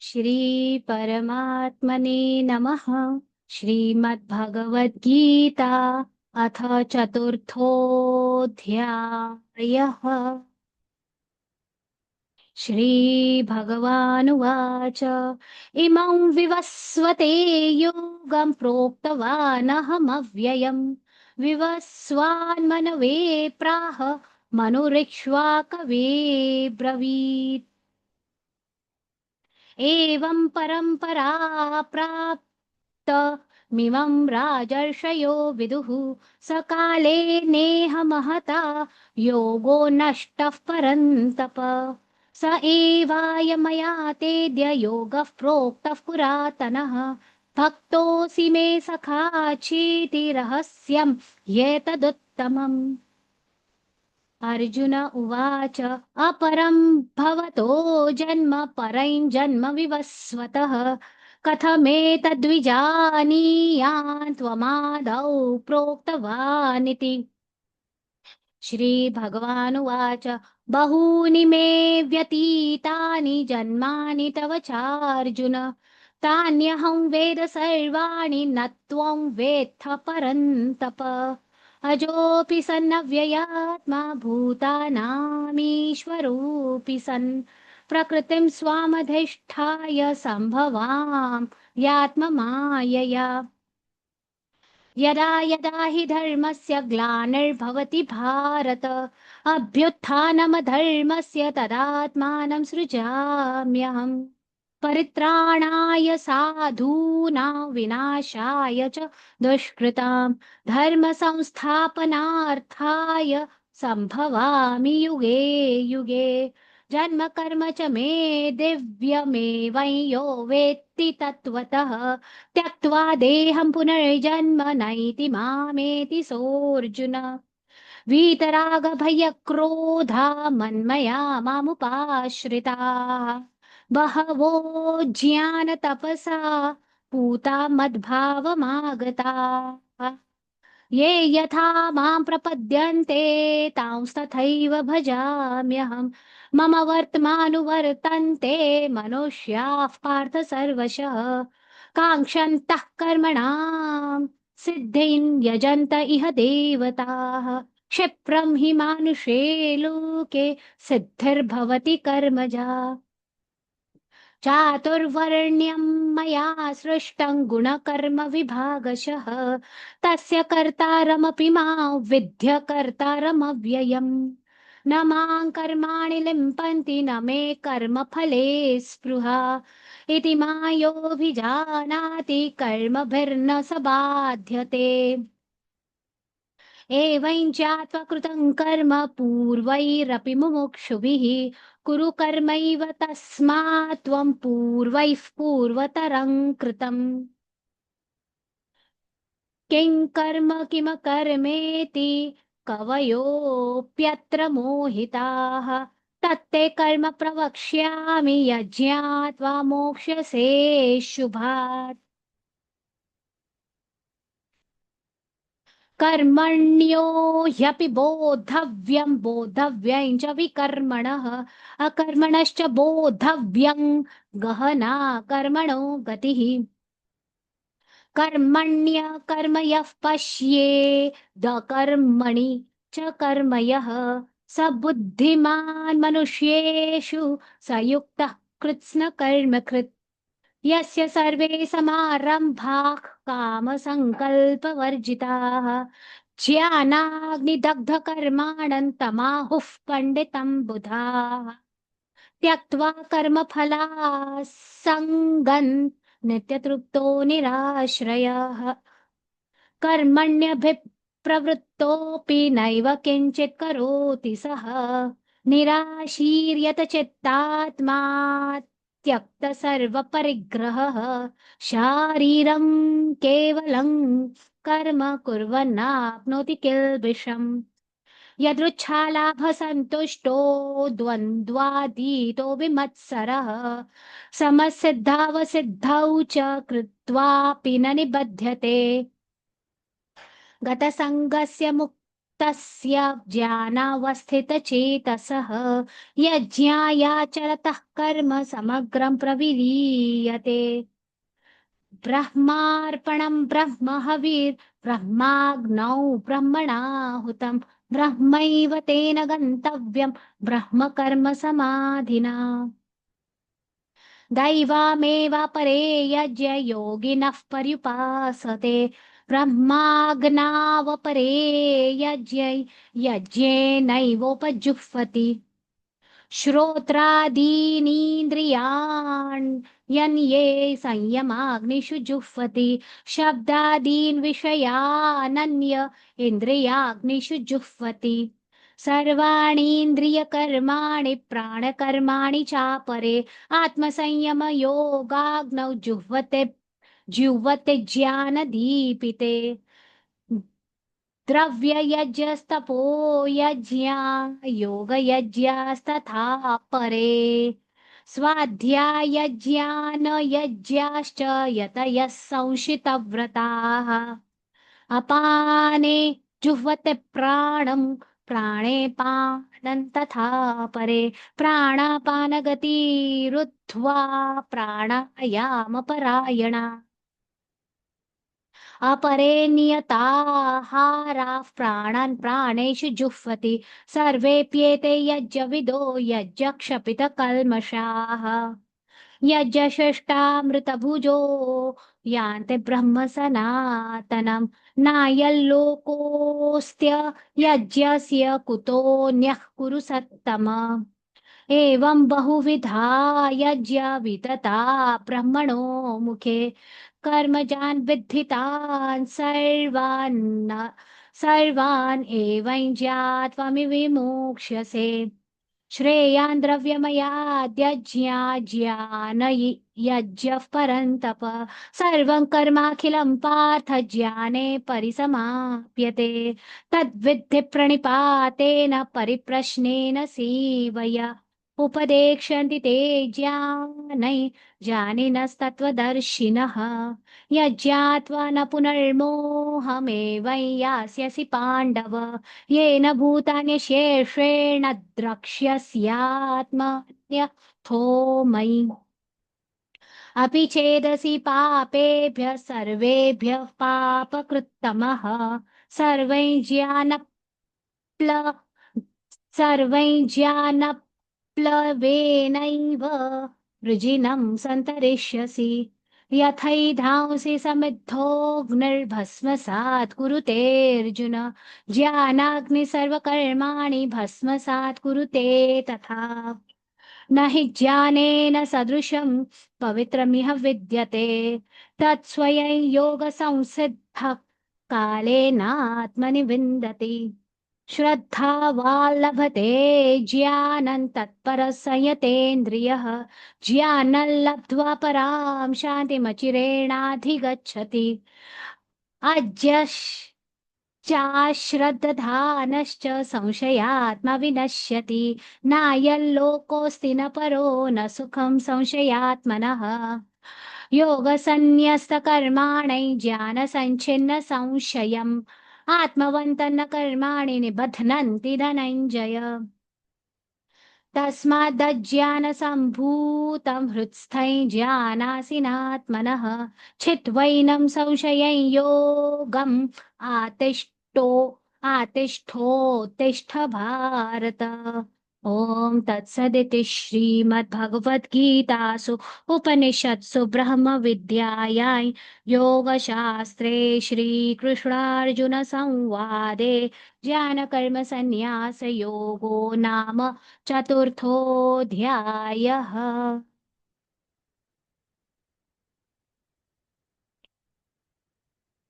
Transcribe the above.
श्री परमात्मने नमः। श्रीमद्भगवद्गीता अथ चतुर्थोऽध्यायः। श्रीभगवानुवाच इमं विवस्वते योगं प्रोक्तवानहमव्ययम् विवस्वान्मनवे प्राह मनुरिक्ष्वाकवे ब्रवीत्। एवं परम्परा प्राप्तमिमं राजर्षयो विदुः सकाले नेह महता योगो नष्टः परन्तप। स एवायमया तेद्य योगः प्रोक्तः पुरातनः भक्तोऽसि मे सखा चेति रहस्यं ह्येतदुत्तमम्। अर्जुन उवाच अपरं भवतो जन्म परं जन्म विवस्वतः कथमेतद्विजानीयान् त्वमादौ प्रोक्तवानिति। श्रीभगवानुवाच बहूनि मे व्यतीतानि जन्मानि तव चार्जुन तान्यहं वेद सर्वाणि न त्वं वेत्थ परन्तप। अजोऽपि सन्नव्ययात्मा भूतानामीश्वरोऽपि सन् प्रकृतिं स्वामधिष्ठाय सम्भवां यात्ममायया। यदा यदा हि धर्मस्य ग्लानिर्भवति भारत अभ्युत्थानमधर्मस्य तदात्मानं सृजाम्यहम्। परित्राणाय साधूनां विनाशाय च दुष्कृतां धर्म संस्थापनार्थाय सम्भवामि युगे युगे। जन्म कर्म च मे दिव्यमेवं यो वेत्ति तत्त्वतः त्यक्त्वा देहं पुनर्जन्म नैति मामेति सोऽर्जुन। वीतरागभयक्रोधा मन्मया मामुपाश्रिताः बहवो ज्ञानतपसा पूता मद्भावमागताः। ये यथा मां प्रपद्यन्ते तांस्तथैव भजाम्यहम्। मम वर्त्मानुवर्तन्ते मनुष्याः पार्थ सर्वशः काङ्क्षन्तः कर्मणां सिद्धिं यजन्त इह देवताः। क्षिप्रं हि मानुषे लोके सिद्धिर्भवति कर्मजा। चातुर्वर्ण्यं मया सृष्टं गुणकर्म विभागशः तस्य कर्तारमपि मां विद्य कर्तारमव्ययम्। न मां कर्माणि लिम्पन्ति न मे कर्मफले स्पृहा इति मायोऽभिजानाति कर्मभिर्न स बाध्यते। एवं ज्ञात्वा कृतं कर्म पूर्वैरपि मुमुक्षुभिः कुरु कर्मैव तस्मात् त्वं पूर्वैः पूर्वतरं कृतम्। किं कर्म किमकर्मेति कवयोऽप्यत्र मोहिताः तत्ते कर्म प्रवक्ष्यामि यज्ञात्वा मोक्ष्यसे शुभात्। कर्मण्यो ह्यपि बोद्धव्यं बोद्धव्यं च विकर्मणः अकर्मणश्च बोद्धव्यं गहना कर्मणो गतिः। कर्मण्यकर्म यः पश्येद कर्मणि च कर्म यः स बुद्धिमान् मनुष्येषु स युक्तः कृत्स्नकर्मकृत्। यस्य सर्वे समारम्भाः कामसङ्कल्पवर्जिताः ज्ञानाग्निदग्धकर्माणं तमाहुः पण्डितं बुधाः। त्यक्त्वा कर्मफलासङ्गं नित्यतृप्तो निराश्रयः कर्मण्यभिप्रवृत्तोऽपि नैव किञ्चित् करोति सः निराशीर्यत चित्तात्मा त्यक्त सर्वपरिग्रहः शारीरं केवलं कर्म कुर्वन्नाप्नोति किल्बिषम्। यदृच्छालाभसन्तुष्टो द्वन्द्वातीतो विमत्सरः समसिद्धावसिद्धौ च कृत्वापि न निबध्यते गतसङ्गस्य मुक्तो तस्य ज्ञानावस्थितचेतसः यज्ञायाचरतः कर्म समग्रं प्रविलीयते। ब्रह्मार्पणं ब्रह्महविर्ब्रह्माग्नौ ब्रह्मणाहुतं ब्रह्मैव तेन गन्तव्यं ब्रह्मकर्म समाधिना। दैवामेवापरे यज्ञ योगिनः पर्युपासते ब्रह्माज्ञावपरे यज्ञै यज्ञेनैवोपजुह्वति। श्रोत्रादीनीन्द्रियाण्यन्ये संयमाग्निषु जुह्वति शब्दादीन् विषयानन्य इन्द्रियाग्निषु जुह्वति। सर्वाणीन्द्रियकर्माणि प्राणकर्माणि चापरे आत्मसंयमयोगाग्नौ जुह्वते ज्ञानदीपिते। द्रव्ययज्ञस्तपो यज्ञा योगयज्ञस्तथा परे स्वाध्यायज्ञानयज्ञाश्च यतयः संशितव्रताः। अपाने जुह्वते प्राणं प्राणे पानं तथा परे प्राणापानगतिरुद्ध्वा प्राणायामपरायणा। अपरे नियताहाराः प्राणान् प्राणेषु जुह्वति सर्वेऽप्येते यज्ञविदो यज्ञक्षपितकल्मषाः। यज्ञशिष्टामृतभुजो यान्ति ब्रह्म सनातनं नायल्लोकोऽस्त्य यज्ञस्य कुतोऽन्यः कुरु सत्तम। एवं बहुविधा यज्ञ वितता ब्रह्मणो मुखे कर्मजान् विद्धितान् सर्वान् एवं ज्ञात्वा विमोक्ष्यसे। श्रेयान् द्रव्यमयाद्यज्ञाज्ञान यज्ञः परन्तप सर्वं कर्माखिलं पार्थ ज्ञाने परिसमाप्यते। तद्विद्धि प्रणिपातेन परिप्रश्नेन सेवया उपदेक्ष्यन्ति ते ज्ञानै ज्ञानिनस्तत्त्वदर्शिनः। यज्ञात्वा न पुनर्मोहमेवं यास्यसि पाण्डव येन भूतानि शेषेण द्रक्ष्यस्यात्मन्यथो मयि। अपि चेदसि पापेभ्यः सर्वेभ्यः पापकृत्तमः सर्वैर्ज्ञानप्लवेनैव वृजिनं सन्तरिष्यसि। यथैधांसि समिद्धोऽग्निर्भस्मसात् कुरुतेऽर्जुन ज्ञानाग्नि सर्वकर्माणि भस्मसात् कुरुते तथा। न हि ज्ञानेन सदृशं पवित्रमिह विद्यते तत्स्वयं योगसंसिद्धः कालेनात्मनि विन्दति। श्रद्धावान् लभते ज्ञानं तत्परः संयतेन्द्रियः ज्ञानं लब्ध्वा परां शान्तिमचिरेणाधिगच्छति। चाश्रद्धानश्च संशयात्मा विनश्यति नायल्लोकोऽस्ति न परो न सुखं संशयात्मनः। योगसन्न्यस्तकर्माणि ज्ञानसञ्छिन्न संशयम् आत्मवन्तः न कर्माणि निबध्नन्ति धनञ्जय। तस्मादज्ञानसम्भूतं हृत्स्थं ज्ञानासीनात्मनः छित्त्वैनं संशयं योगम् आतिष्ठोत्तिष्ठ भारत। ॐ तत्सदिति श्रीमद्भगवद्गीतासु उपनिषत्सु ब्रह्मविद्यायां योगशास्त्रे श्रीकृष्णार्जुनसंवादे ज्ञानकर्मसन्न्यासयोगो नाम चतुर्थोऽध्यायः।